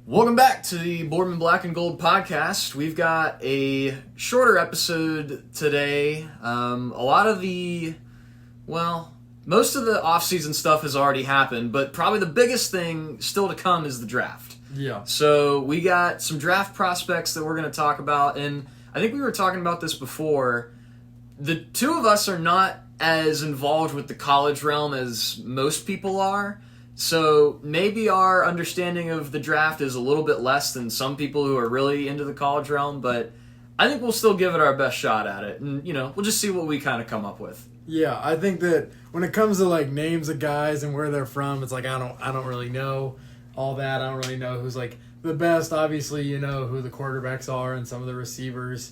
Welcome back to the Boardman Black and Gold podcast. We've got a shorter episode today. Most of the off-season stuff has already happened, but probably the biggest thing still to come is the draft. Yeah. So we got some draft prospects that we're going to talk about, and I think we were talking about this before. The two of us are not as involved with the college realm as most people are. So maybe our understanding of the draft is a little bit less than some people who are really into the college realm, but I think we'll still give it our best shot at it. And, we'll just see what we kind of come up with. Yeah, I think that when it comes to like names of guys and where they're from, it's like I don't really know all that. I don't really know who's like the best. Obviously, you know who the quarterbacks are and some of the receivers.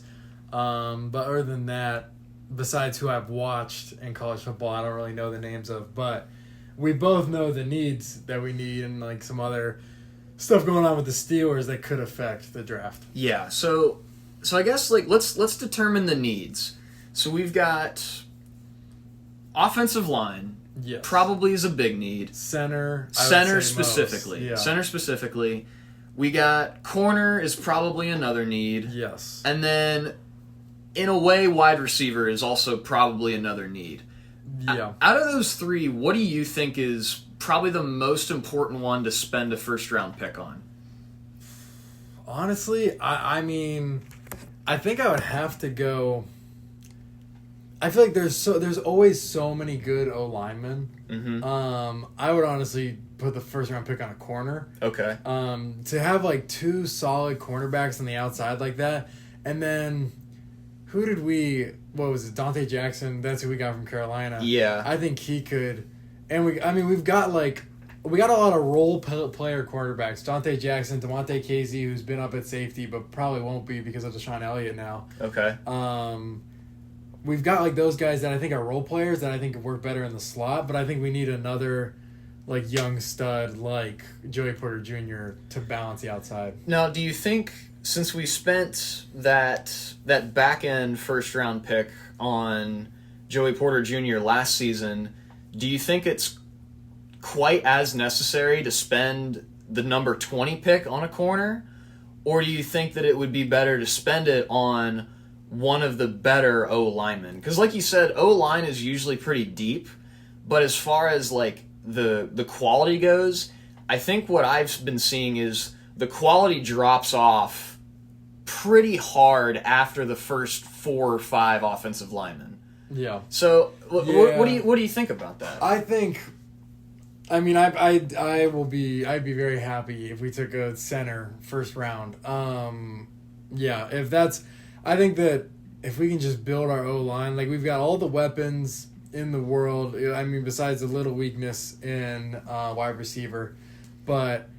But other than that, besides who I've watched in college football, I don't really know the names of, but we both know the needs that we need and like some other stuff going on with the Steelers that could affect the draft. Yeah, so I guess like let's determine the needs. So we've got offensive line. Yes. Probably is a big need. Center specifically. Yeah. Center specifically. We got corner is probably another need. Yes. And then in a way wide receiver is also probably another need. Yeah. Out of those three, what do you think is probably the most important one to spend a first-round pick on? Honestly, I mean, I think I would have to go. I feel like there's always so many good O linemen. Mm-hmm. I would honestly put the first-round pick on a corner. Okay. To have like two solid cornerbacks on the outside like that, and then who did we? What was it? Dante Jackson. That's who we got from Carolina. Yeah. I think he could. And we've got a lot of role player quarterbacks. Dante Jackson, DeMonte Casey, who's been up at safety, but probably won't be because of Deshaun Elliott now. Okay. We've got like those guys that I think are role players that I think work better in the slot, but I think we need another like young stud like Joey Porter Jr. to balance the outside. Now, do you think, since we spent that back end first round pick on Joey Porter Jr. last season, do you think it's quite as necessary to spend the number 20 pick on a corner, or do you think that it would be better to spend it on one of the better O linemen? Because like you said, O line is usually pretty deep, but as far as like the quality goes, I think what I've been seeing is the quality drops off pretty hard after the first 4 or 5 offensive linemen. Yeah. So what do you think about that? I'd be very happy if we took a center first round. I think that if we can just build our O line, like we've got all the weapons in the world. I mean, besides a little weakness in wide receiver, but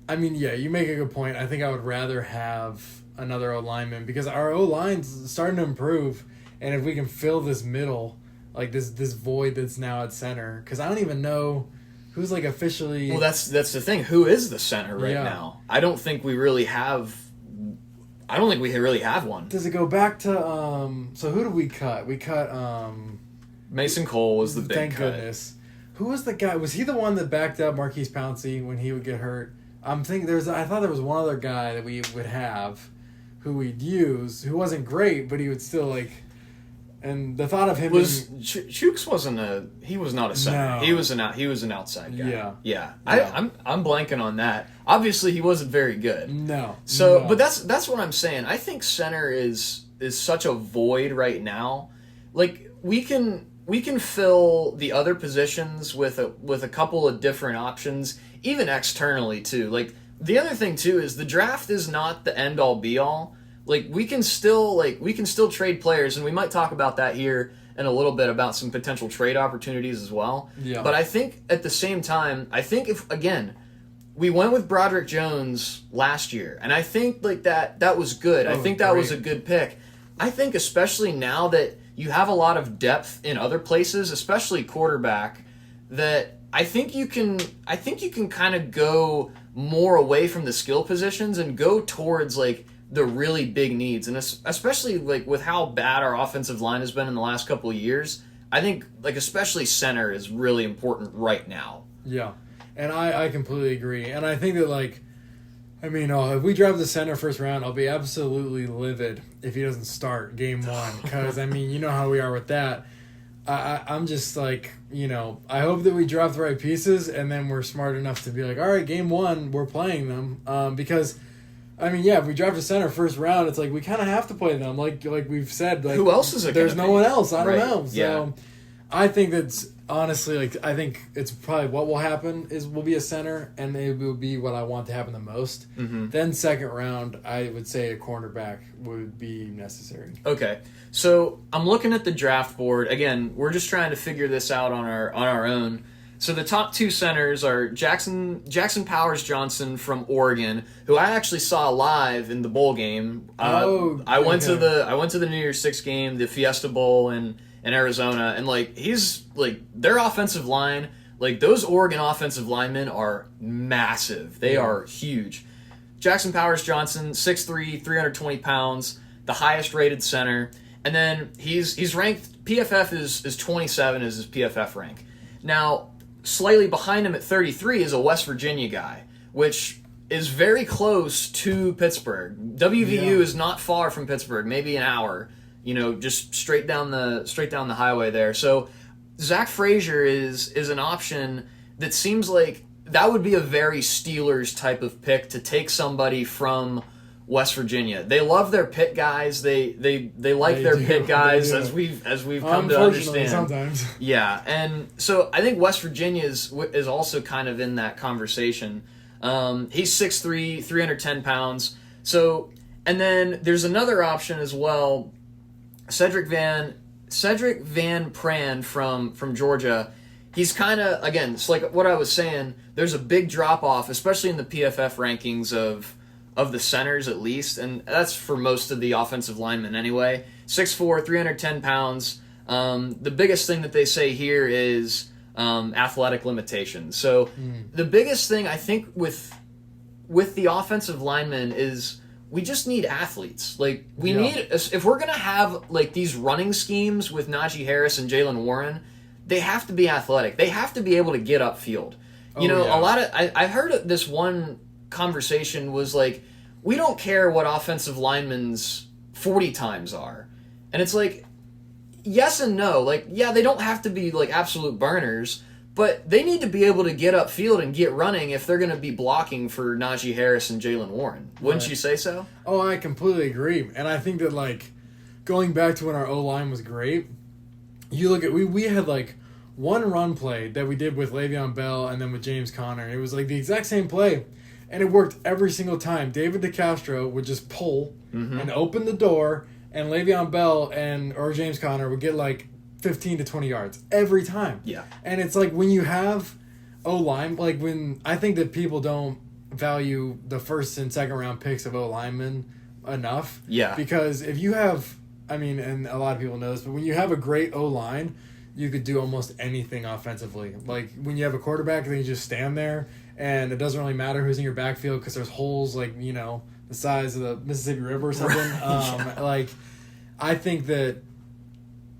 I mean, yeah, you make a good point. I think I would rather have another O lineman because our O line's starting to improve, and if we can fill this middle, like this void that's now at center, because I don't even know who's like officially. Well, that's the thing. Who is the center right now? I don't think we really have one. Does it go back to So who did we cut? We cut Mason Cole was the big thank cut. goodness. Who was the guy? Was he the one that backed up Marquise Pouncey when he would get hurt? I thought there was one other guy that we would have who we'd use who wasn't great, but he would still like. And the thought of him was Chooks he was not a center. No. He was an outside guy. Yeah. I'm blanking on that. Obviously, he wasn't very good. No. So, no. but that's what I'm saying. I think center is such a void right now. Like we can fill the other positions with a couple of different options, even externally too. Like the other thing too is the draft is not the end all be all. Like we can still trade players, and we might talk about that here in a little bit about some potential trade opportunities as well. Yeah. But I think at the same time, if again we went with Broderick Jones last year, and I think like that was good. I think that was a good pick. I think especially now that you have a lot of depth in other places, especially quarterback, that I think you can kind of go more away from the skill positions and go towards like the really big needs, and especially like with how bad our offensive line has been in the last couple of years, I think like especially center is really important right now. Yeah, and I completely agree, and I think that like I mean, if we draft the center first round, I'll be absolutely livid if he doesn't start game one. Because, I mean, you know how we are with that. I'm just like, I hope that we draft the right pieces and then we're smart enough to be like, all right, game one, we're playing them. Because, I mean, yeah, if we draft a center first round, it's like we kind of have to play them. Like we've said. Like, who else is it? There's no one else. I don't Right. know. So Yeah. I think that's honestly, I think it's probably what will happen is we'll be a center, and it will be what I want to happen the most. Mm-hmm. Then second round, I would say a cornerback would be necessary. Okay, so I'm looking at the draft board again. We're just trying to figure this out on our own. So the top two centers are Jackson Powers Johnson from Oregon, who I actually saw live in the bowl game. I went to the New Year's Six game, the Fiesta Bowl in Arizona, and he's their offensive line. Those Oregon offensive linemen are massive. They are huge. Jackson Powers Johnson, 6'3", 320 pounds, the highest rated center. And then he's ranked, PFF is 27 is his PFF rank. Now, slightly behind him at 33 is a West Virginia guy, which is very close to Pittsburgh. WVU is not far from Pittsburgh, maybe an hour, just straight down the highway there. So Zach Frazier is an option that seems like that would be a very Steelers type of pick to take somebody from West Virginia. They love their pit guys. They like their pit guys as we've come to understand. Sometimes. Yeah, and so I think West Virginia is also kind of in that conversation. He's 6'3", 310 pounds. So, and then there's another option as well. Cedric Van Pran from Georgia. He's kind of, again, it's like what I was saying, there's a big drop-off, especially in the PFF rankings of the centers at least, and that's for most of the offensive linemen anyway. 6'4", 310 pounds. The biggest thing that they say here is athletic limitations. So the biggest thing I think with the offensive linemen is we just need athletes. We need, if we're going to have these running schemes with Najee Harris and Jaylen Warren, they have to be athletic. They have to be able to get upfield. A lot of I heard this one conversation was we don't care what offensive linemen's 40 times are. And it's yes and no. They don't have to be absolute burners, but they need to be able to get upfield and get running if they're going to be blocking for Najee Harris and Jaylen Warren. Wouldn't you say so? Oh, I completely agree. And I think that going back to when our O-line was great, you look at we had one run play that we did with Le'Veon Bell and then with James Conner. It was the exact same play, and it worked every single time. David DeCastro would just pull and open the door, and Le'Veon Bell or James Conner would get 15 to 20 yards every time. Yeah. And it's when you have O-line, when I think that people don't value the first and second round picks of O-linemen enough. Yeah. Because if you have, and a lot of people know this, but when you have a great O-line, you could do almost anything offensively. When you have a quarterback, then you just stand there, and it doesn't really matter who's in your backfield because there's holes the size of the Mississippi River or something. I think that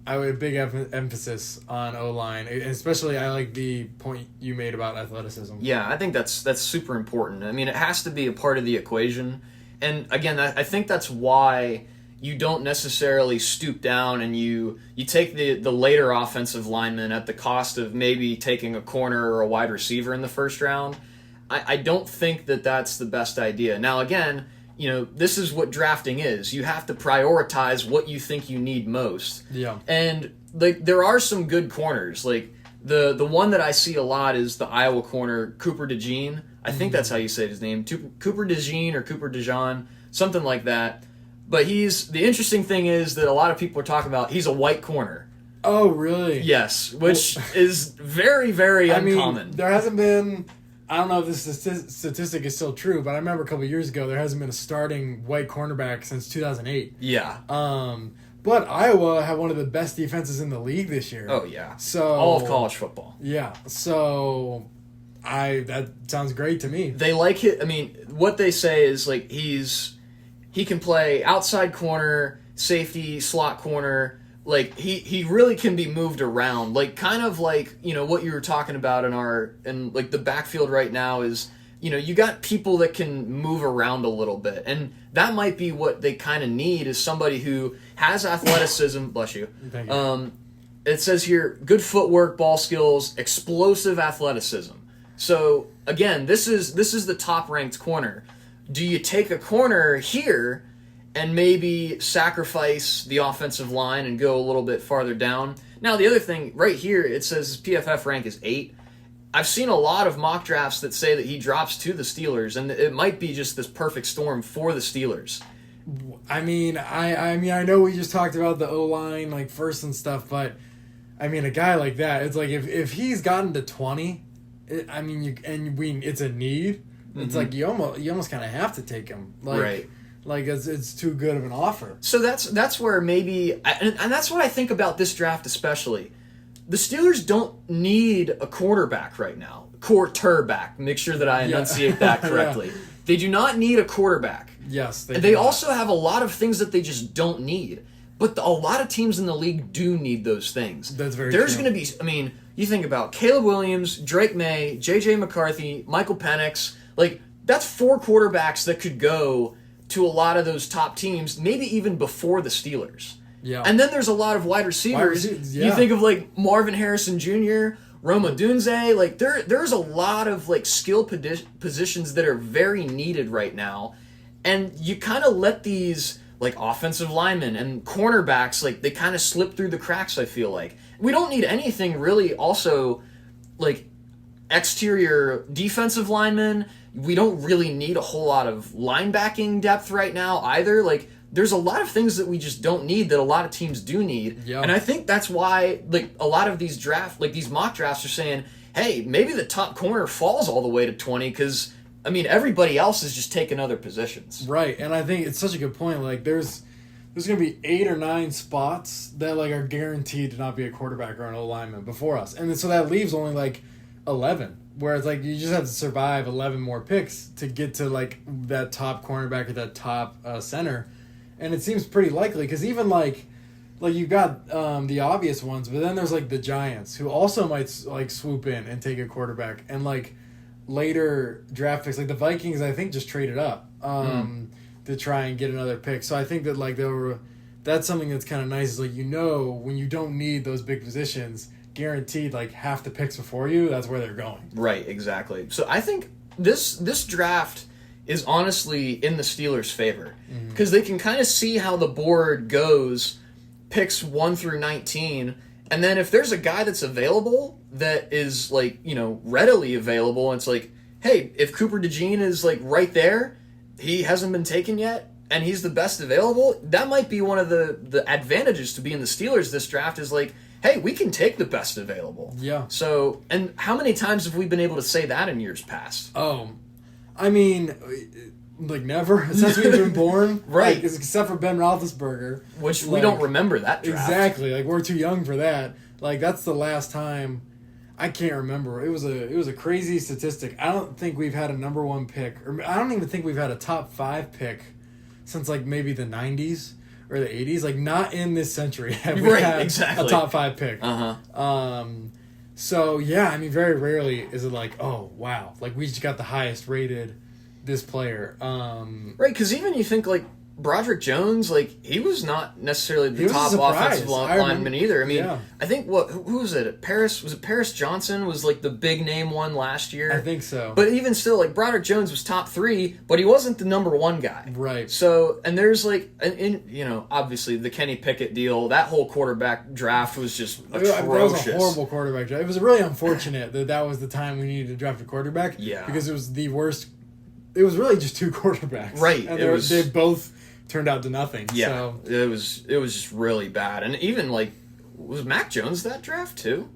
I would big emphasis on O-line, especially I like the point you made about athleticism. Yeah, I think that's super important. It has to be a part of the equation. And again, I think that's why you don't necessarily stoop down and you take the later offensive lineman at the cost of maybe taking a corner or a wide receiver in the first round. I don't think that that's the best idea. Now, again, this is what drafting is. You have to prioritize what you think you need most. Yeah. And there are some good corners. The one that I see a lot is the Iowa corner, Cooper DeJean. I think that's how you say his name. Cooper DeJean or Cooper DeJean, something like that. But the interesting thing is that a lot of people are talking about he's a white corner. Oh, really? Yes, which is very, very uncommon. There hasn't been, I don't know if this statistic is still true, but I remember a couple of years ago there hasn't been a starting white cornerback since 2008. Yeah. But Iowa had one of the best defenses in the league this year. Oh, yeah. So all of college football. Yeah. So that sounds great to me. They like it. What they say is he can play outside corner, safety, slot corner. He really can be moved around. Kind of what you were talking about in the backfield right now is you got people that can move around a little bit, and that might be what they kind of need is somebody who has athleticism. Bless you. Thank you. It says here, good footwork, ball skills, explosive athleticism. So again, this is the top ranked corner. Do you take a corner here and maybe sacrifice the offensive line and go a little bit farther down? Now the other thing right here, it says his PFF rank is 8. I've seen a lot of mock drafts that say that he drops to the Steelers, and it might be just this perfect storm for the Steelers. I mean, I know we just talked about the O-line like first and stuff, but I mean, a guy like that, it's like if he's gotten to 20, it's a need. It's like you almost kind of have to take him, like, right? Like it's too good of an offer. So that's where maybe, and that's what I think about this draft especially. The Steelers don't need a quarterback right now. Quarterback. Make sure that I enunciate that correctly. Yeah. They do not need a quarterback. Yes, they also have a lot of things that they just don't need. But a lot of teams in the league do need those things. That's very There's true. going to be, you think about Caleb Williams, Drake May, J.J. McCarthy, Michael Penix. Like, that's 4 quarterbacks that could go to a lot of those top teams, maybe even before the Steelers. Yeah. And then there's a lot of wide receivers. Yeah. You think of, like, Marvin Harrison Jr., Roma Dunze. Like, there's a lot of, like, skill positions that are very needed right now. And you kind of let these, like, offensive linemen and cornerbacks, like, they kind of slip through the cracks, I feel like. We don't need anything really also, like, exterior defensive linemen. We don't really need a whole lot of linebacking depth right now either. Like, there's a lot of things that we just don't need that a lot of teams do need. Yeah. And I think that's why, like, a lot of these these mock drafts are saying, hey, maybe the top corner falls all the way to 20 because, everybody else is just taking other positions. Right, and I think it's such a good point. Like, there's going to be 8 or 9 spots that, like, are guaranteed to not be a quarterback or an O-lineman before us. And so that leaves only, like, 11. Whereas, like, you just have to survive 11 more picks to get to, like, that top cornerback or that top center. And it seems pretty likely because even, like you got the obvious ones, but then there's, like, the Giants who also might, like, swoop in and take a quarterback. And, like, later draft picks, like the Vikings, I think just traded up to try and get another pick. So I think that, like, that's something that's kind of nice is, like, when you don't need those big positions, guaranteed, like, half the picks before you, that's where they're going. Right, exactly. So I think this draft is honestly in the Steelers' favor because they can kind of see how the board goes, picks 1 through 19, and then if there's a guy that's available that is, like, readily available, and it's like, hey, if Cooper DeJean is, like, right there, he hasn't been taken yet, and he's the best available, that might be one of the advantages to being the Steelers this draft is, like, hey, we can take the best available. Yeah. So, and how many times have we been able to say that in years past? Oh, like, never since we've been born. Right. Like, except for Ben Roethlisberger. Which we like, don't remember that draft. Exactly. Like, we're too young for that. Like, that's the last time. I can't remember. It was a crazy statistic. I don't think we've had a number 1 pick, or I don't even think we've had a top 5 pick since, like, maybe the 90s or the 80s. Like, not in this century have we had a top 5 pick. So, yeah, very rarely is it like, oh, wow, like, we just got the highest rated this player. Right, because even you think, like, Broderick Jones, like, he was not necessarily the top offensive lineman either. I think, who was it? Was it Paris Johnson was, like, the big name one last year? I think so. But even still, like, Broderick Jones was top 3, but he wasn't the number 1 guy. Right. So, and there's, like, obviously the Kenny Pickett deal, that whole quarterback draft was just atrocious. That was a horrible quarterback draft. It was really unfortunate that was the time we needed to draft a quarterback. Yeah. Because it was the worst. It was really just 2 quarterbacks. Right. And they both turned out to nothing. Yeah, so. it was just really bad. And even, like, was Mac Jones that draft too?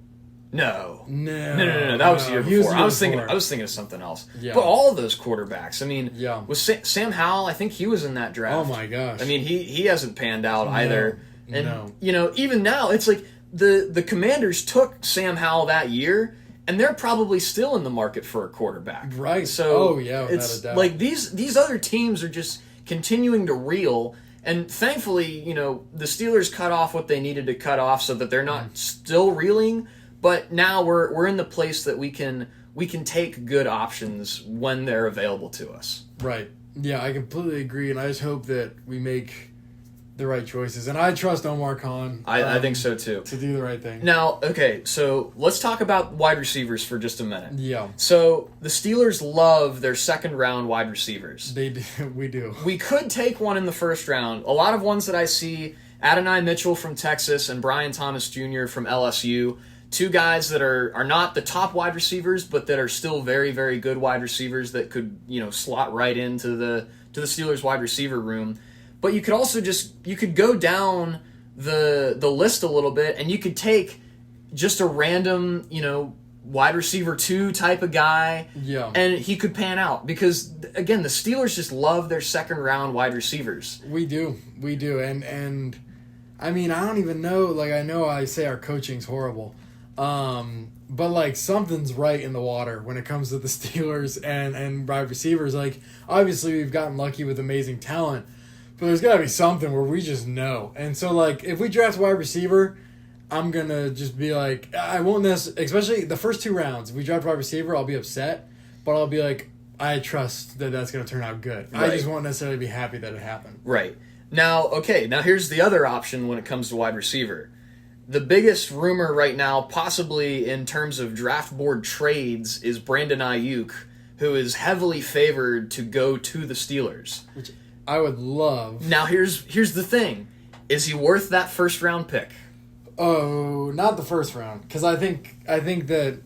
No. That was the year before. I was thinking of something else. Yeah. But all of those quarterbacks. Yeah. Was Sam Howell? I think he was in that draft. Oh my gosh. He hasn't panned out either. And no. Even now, it's like the Commanders took Sam Howell that year. And they're probably still in the market for a quarterback. Right. So it's a doubt. Like these other teams are just continuing to reel. And thankfully, the Steelers cut off what they needed to cut off so that they're not still reeling. But now we're in the place that we can we can take good options when they're available to us. Right. Yeah, I completely agree, and I just hope that we make the right choices. And I trust Omar Khan. I think so too. To do the right thing. Now, okay, so let's talk about wide receivers for just a minute. Yeah. So the Steelers love their second round wide receivers. They do. We do. We could take one in the first round. A lot of ones that I see, Adonai Mitchell from Texas and Brian Thomas Jr. from LSU, two guys that are not the top wide receivers, but that are still very, very good wide receivers that could, slot right into the Steelers wide receiver room. But you could also you could go down the list a little bit, and you could take just a random, wide receiver 2 type of guy, and he could pan out. Because, again, the Steelers just love their second round wide receivers. We do. And I mean, I don't even know, like, I know I say our coaching's horrible, but, like, something's right in the water when it comes to the Steelers and wide receivers. Like, obviously we've gotten lucky with amazing talent, but there's got to be something where we just know. And so, like, if we draft a wide receiver, I'm going to just be like, I won't necessarily, especially the first 2 rounds, if we draft a wide receiver, I'll be upset, but I'll be like, I trust that that's going to turn out good. Right. I just won't necessarily be happy that it happened. Right. Now here's the other option when it comes to wide receiver. The biggest rumor right now, possibly in terms of draft board trades, is Brandon Ayuk, who is heavily favored to go to the Steelers. Which I would love. Now, here's the thing. Is he worth that first round pick? Oh, not the first round. Because I think that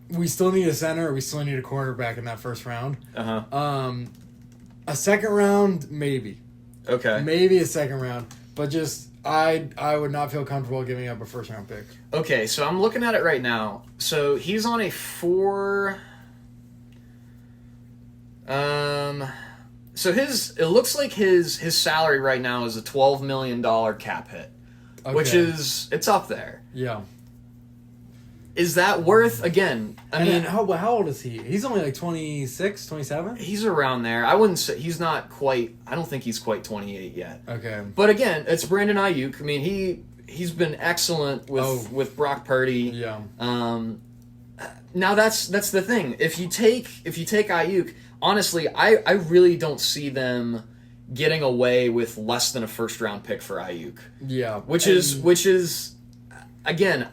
we still need a center. We still need a cornerback in that first round. A second round, maybe. Okay. Maybe a second round. But just, I would not feel comfortable giving up a first round pick. Okay, so I'm looking at it right now. So he's on a 4... So it looks like his salary right now is a $12 million cap hit, which it's up there. Yeah. Is that worth, again, I mean... How old is he? He's only like 26, 27? He's around there. I wouldn't say, he's not quite, I don't think he's quite 28 yet. Okay. But again, it's Brandon Ayuk. I mean, he's been excellent with Brock Purdy. Yeah. Now that's the thing. If you take Ayuk, honestly, I really don't see them getting away with less than a first round pick for Ayuk. Yeah. Which is again,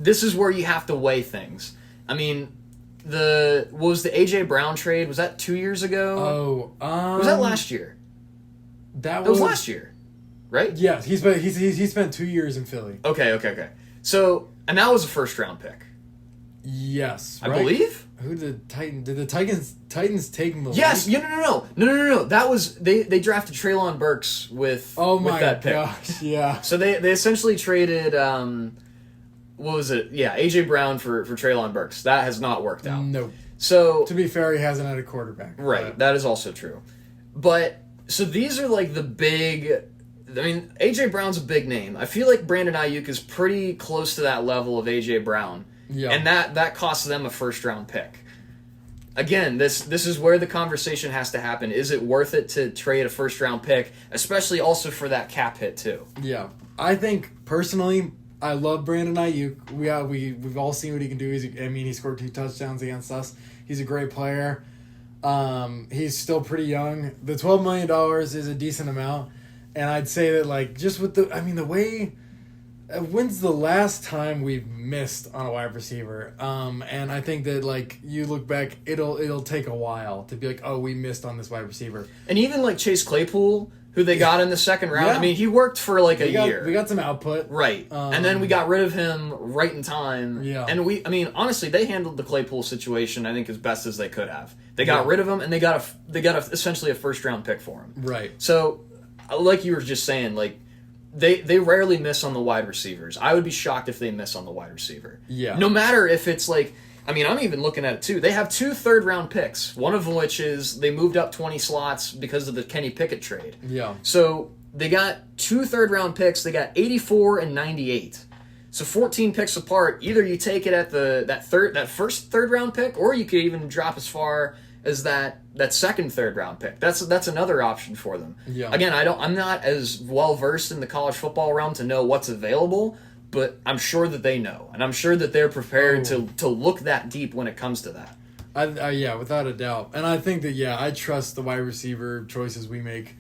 this is where you have to weigh things. I mean, what was the AJ Brown trade? Was that 2 years ago? Was that last year? That was last year, right? Yes, he spent 2 years in Philly. Okay. So, and that was a first round pick. Yes, right? I believe. Who did the Titans take him? Yes, no. That was they drafted Treylon Burks with that pick. Gosh, yeah. So they essentially traded what was it? Yeah, AJ Brown for Treylon Burks. That has not worked out. Nope. So to be fair, he hasn't had a quarterback. Right, but. That is also true. But so these are like the big. I mean, AJ Brown's a big name. I feel like Brandon Ayuk is pretty close to that level of AJ Brown. Yeah. And that costs them a first round pick. Again, this is where the conversation has to happen. Is it worth it to trade a first round pick, especially also for that cap hit too? Yeah. I think personally, I love Brandon Ayuk. We've all seen what he can do. He scored 2 touchdowns against us. He's a great player. He's still pretty young. The $12 million is a decent amount. And I'd say that, like, just with the way... When's the last time we've missed on a wide receiver? And I think that, like, you look back, it'll take a while to be like, oh, we missed on this wide receiver. And even, like, Chase Claypool, who they got in the second round, I mean, he worked for, like, a year. We got some output. Right. And then we got rid of him right in time. Yeah. And honestly, they handled the Claypool situation, I think, as best as they could have. They got rid of him, and they got essentially a first-round pick for him. Right. So, like you were just saying, like, They rarely miss on the wide receivers. I would be shocked if they miss on the wide receiver. Yeah. No matter if it's like, I mean, I'm even looking at it too. They have 2 third-round picks, one of which is they moved up 20 slots because of the Kenny Pickett trade. Yeah. So they got 2 third-round picks. They got 84 and 98. So 14 picks apart. Either you take it at that first third-round pick, or you could even drop as far as that second third-round pick. That's another option for them. Yeah. Again, I'm not as well versed in the college football realm to know what's available, but I'm sure that they know, and I'm sure that they're prepared to look that deep when it comes to that. Yeah, without a doubt. And I think that, I trust the wide receiver choices we make.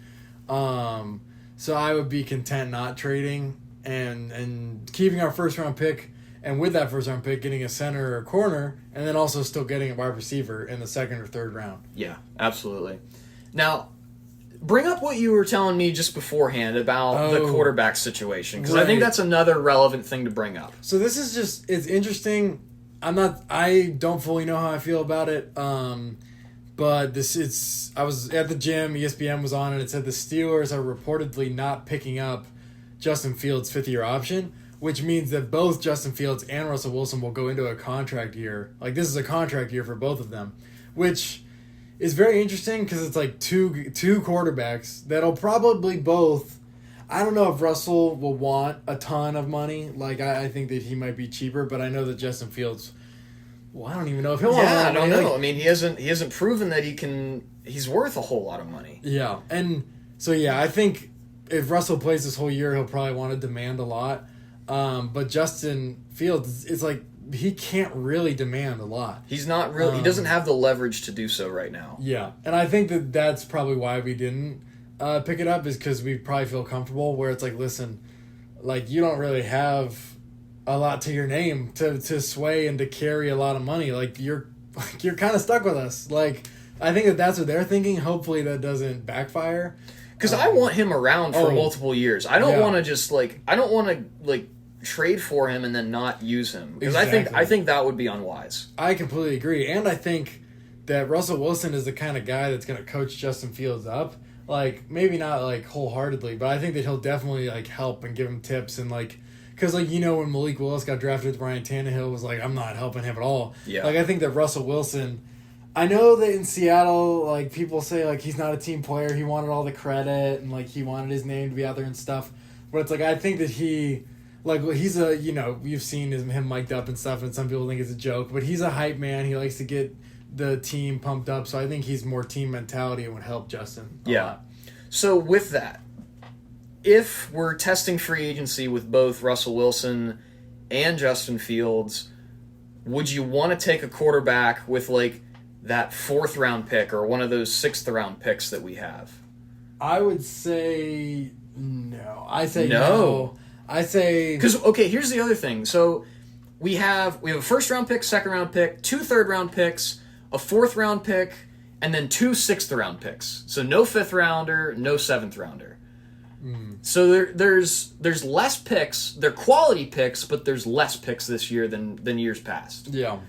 So I would be content not trading and keeping our first round pick, and with that first round pick, getting a center or corner, and then also still getting a wide receiver in the second or third round. Yeah, absolutely. Now, bring up what you were telling me just beforehand about the quarterback situation, because I think that's another relevant thing to bring up. So this is just, it's interesting. I don't fully know how I feel about it. But I was at the gym, ESPN was on, and it said the Steelers are reportedly not picking up Justin Fields' fifth-year option, which means that both Justin Fields and Russell Wilson will go into a contract year. Like, this is a contract year for both of them, which is very interesting because it's like two quarterbacks that'll probably both. I don't know if Russell will want a ton of money. Like, I think that he might be cheaper, but I know that Justin Fields. Well, I don't even know if he'll want. Yeah, I don't know. I mean, he hasn't proven that he's worth a whole lot of money. Yeah, and so I think if Russell plays this whole year, he'll probably want to demand a lot. But Justin Fields, it's like he can't really demand a lot. He's not really. He doesn't have the leverage to do so right now. Yeah, and I think that that's probably why we didn't pick it up, is because we probably feel comfortable. Where it's like, listen, like you don't really have a lot to your name to sway and to carry a lot of money. Like you're kind of stuck with us. Like I think that's what they're thinking. Hopefully that doesn't backfire. Because I want him around for multiple years. I don't want to just I don't want to trade for him and then not use him, because I think that would be unwise. I completely agree, and I think that Russell Wilson is the kind of guy that's going to coach Justin Fields up. Like maybe not like wholeheartedly, but I think that he'll definitely help and give him tips and because when Malik Willis got drafted with Ryan Tannehill, was like, I'm not helping him at all. Yeah. I think that Russell Wilson, I know that in Seattle, people say he's not a team player. He wanted all the credit and he wanted his name to be out there and stuff. But it's I think that he, he's a, you've seen him mic'd up and stuff, and some people think it's a joke, but he's a hype man. He likes to get the team pumped up. So I think he's more team mentality and would help Justin a lot. So with that, if we're testing free agency with both Russell Wilson and Justin Fields, would you want to take a quarterback with that 4th round pick or one of those 6th round picks that we have? I would say no. I say no. I say because here's the other thing. So we have a 1st round pick, 2nd round pick, 2 3rd round picks, a 4th round pick, and then 2 6th round picks. So no 5th rounder, no 7th rounder. So there's less picks. They're quality picks, but there's less picks this year than years past. Yeah.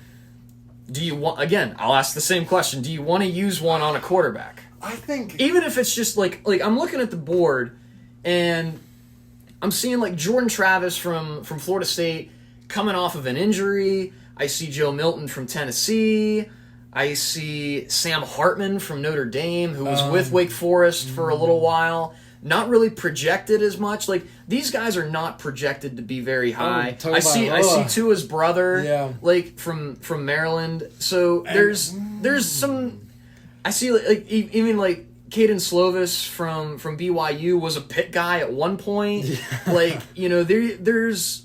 Do you want, again, I'll ask the same question. Do you want to use one on a quarterback? I think even if it's just I'm looking at the board and I'm seeing Jordan Travis from Florida State coming off of an injury. I see Joe Milton from Tennessee. I see Sam Hartman from Notre Dame, who was with Wake Forest for a little while. Not really projected as much. These guys are not projected to be very high. I see Tua's brother, from Maryland. So there's some. I see even Caden Slovis from BYU was a Pitt guy at one point. Yeah. There's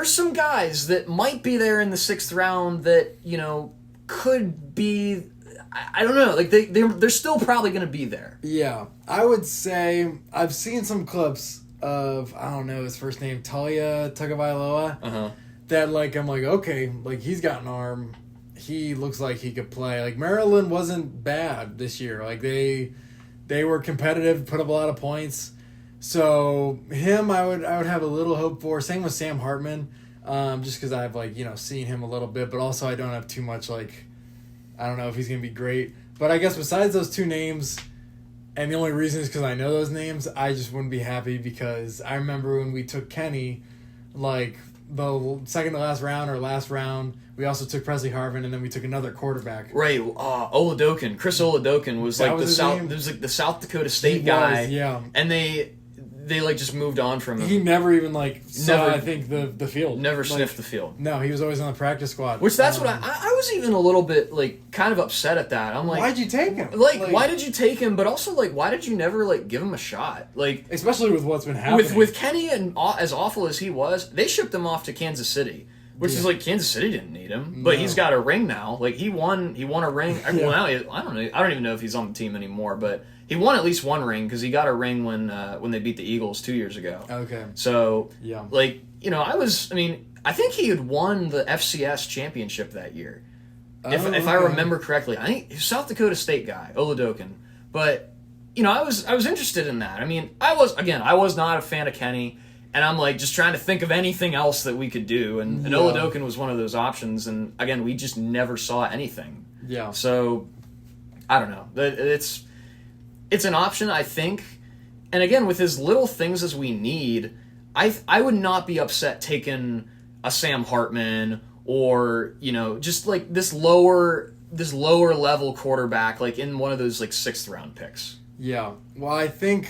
some guys that might be there in the 6th round that could be. I don't know. They're still probably going to be there. Yeah, I would say I've seen some clips of, I don't know his first name, Talia Tagovailoa. Uh-huh. That I'm okay, he's got an arm. He looks like he could play. Maryland wasn't bad this year. They were competitive, put up a lot of points. So him, I would have a little hope for. Same with Sam Hartman, just because I've seen him a little bit, but also I don't have too much I don't know if he's going to be great. But I guess besides those 2 names, and the only reason is because I know those names, I just wouldn't be happy, because I remember when we took Kenny, the second to last round or last round, we also took Presley Harvin, and then we took another quarterback. Right, Chris Oladokun was the South Dakota State guy. Yeah. And they like just moved on from him. He never even like saw, Never- I think, the field. Never Like, sniffed the field. No, he was always on the practice squad. Which that's what I was even a little bit like kind of upset at that. I'm like, Why'd you take him? Like, why did you take him? But also, like, why did you never like give him a shot? Like, especially with what's been happening with Kenny and as awful as he was, they shipped him off to Kansas City, which is like Kansas City didn't need him, but he's got a ring now. Like he won a ring. Well, now I don't know. I don't even know if he's on the team anymore, but he won at least one ring because he got a ring when they beat the Eagles 2 years ago. Okay. So Yeah. like I think he had won the FCS championship that year. If I remember correctly, I think he's a South Dakota State guy, Oladokin. But I was interested in that. I mean, I was not a fan of Kenny, and I'm like just trying to think of anything else that we could do, and Oladokin was one of those options. And again, we just never saw anything. Yeah. So I don't know. It's an option, I think. And again, with as little things as we need, I would not be upset taking a Sam Hartman or just like this lower level quarterback, like in one of those like 6th round picks. Yeah. Well, I think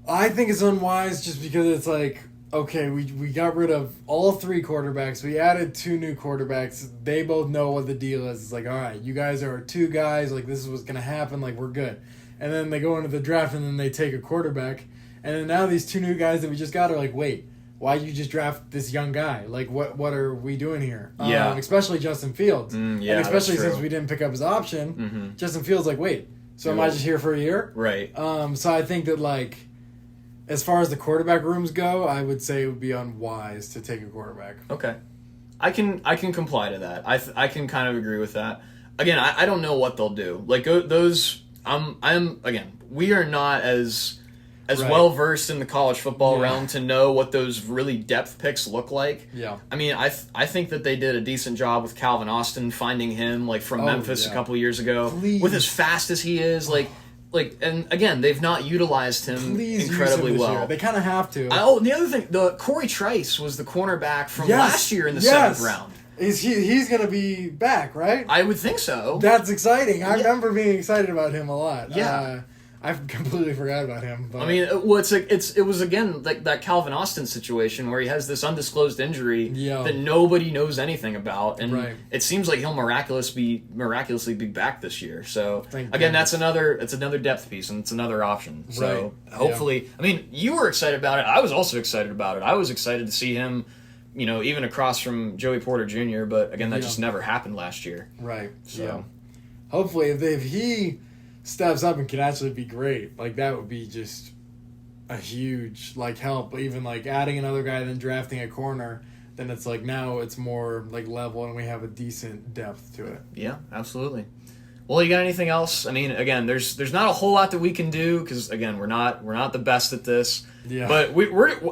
it's unwise just because it's like, okay, we got rid of all 3 quarterbacks. We added 2 new quarterbacks. They both know what the deal is. It's like, all right, you guys are 2 guys. Like, this is what's going to happen. Like, we're good. And then they go into the draft and then they take a quarterback. And then now these 2 new guys that we just got are like, wait, why'd you just draft this young guy? Like, what are we doing here? Yeah. Especially Justin Fields. Yeah, and especially that's true. since we didn't pick up his option, Mm-hmm. Justin Fields like, wait, so am I just here for a year? Right. So I think that, like, as far as the quarterback rooms go, I would say it would be unwise to take a quarterback. Okay. I can comply to that. I can kind of agree with that. Again, I don't know what they'll do. Like those again, we are not as Right. well versed in the college football Yeah. realm to know what those really depth picks look like. Yeah. I mean, I think that they did a decent job with Calvin Austin, finding him like from Memphis yeah. a couple years ago. Please. With as fast as he is, and again, they've not utilized him Please incredibly use him this well. year. They kind of have to. The other thing, the Corey Trice was the cornerback from last year in the 7th round. He's going to be back, right? I would think so. That's exciting. I remember being excited about him a lot. Yeah. I completely forgot about him. But I mean, it was again like that Calvin Austin situation where he has this undisclosed injury that nobody knows anything about, and Right. it seems like he'll miraculously be back this year. So Thank again, goodness. it's another depth piece, and it's another option. So Right. hopefully, I mean, you were excited about it. I was also excited about it. I was excited to see him, even across from Joey Porter Jr. But again, that just never happened last year. right. So. Yeah. Hopefully, if he steps up and can actually be great, like that would be just a huge help. Even like adding another guy, then drafting a corner, then it's like now it's more like level, and we have a decent depth to it. Yeah, absolutely. Well, you got anything else? I mean, again, there's not a whole lot that we can do because again, we're not the best at this. Yeah. But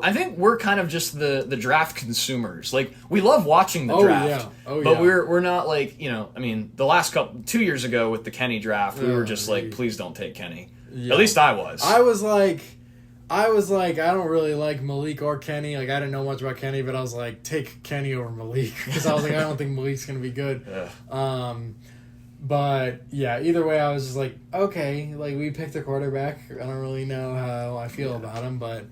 I think we're kind of just the draft consumers. Like we love watching the draft. But we're not like, I mean, the last 2 years ago with the Kenny draft, we were just like, please don't take Kenny. Yeah. At least I was. I was like, I don't really like Malik or Kenny. Like, I didn't know much about Kenny, but I was like, take Kenny over Malik because I was like, I don't think Malik's gonna be good. Ugh. But yeah, either way, I was just like, okay, like we picked a quarterback. I don't really know how I feel about him, but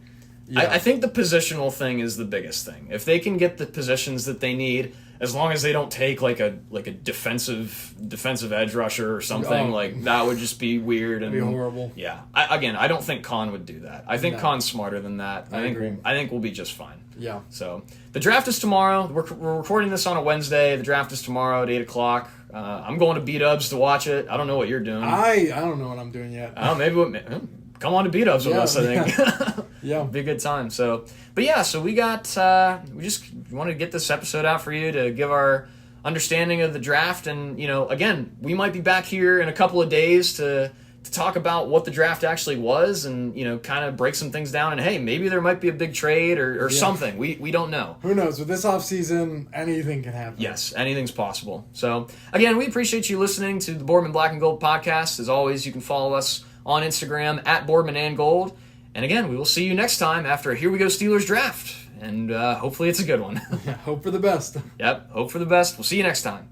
yeah. I think the positional thing is the biggest thing. If they can get the positions that they need, as long as they don't take like a defensive edge rusher or something, that would just be weird and It'd be horrible. Yeah. I don't think Khan would do that. I think Khan's smarter than that. I think we'll be just fine. Yeah. So the draft is tomorrow. We're recording this on a Wednesday. The draft is tomorrow at 8:00. I'm going to B-Dubs to watch it. I don't know what you're doing. I don't know what I'm doing yet. Come on to B-Dubs with us, I think. Yeah. Be a good time. So, but yeah, so we got, we just wanted to get this episode out for you to give our understanding of the draft. And, again, we might be back here in a couple of days to talk about what the draft actually was and, kind of break some things down. And, hey, maybe there might be a big trade or something. We don't know. Who knows? With this offseason, anything can happen. Yes, anything's possible. So, again, we appreciate you listening to the Boardman Black and Gold podcast. As always, you can follow us on Instagram at Boardman and Gold. And again, we will see you next time after a Here We Go Steelers draft. And hopefully it's a good one. Hope for the best. Yep, hope for the best. We'll see you next time.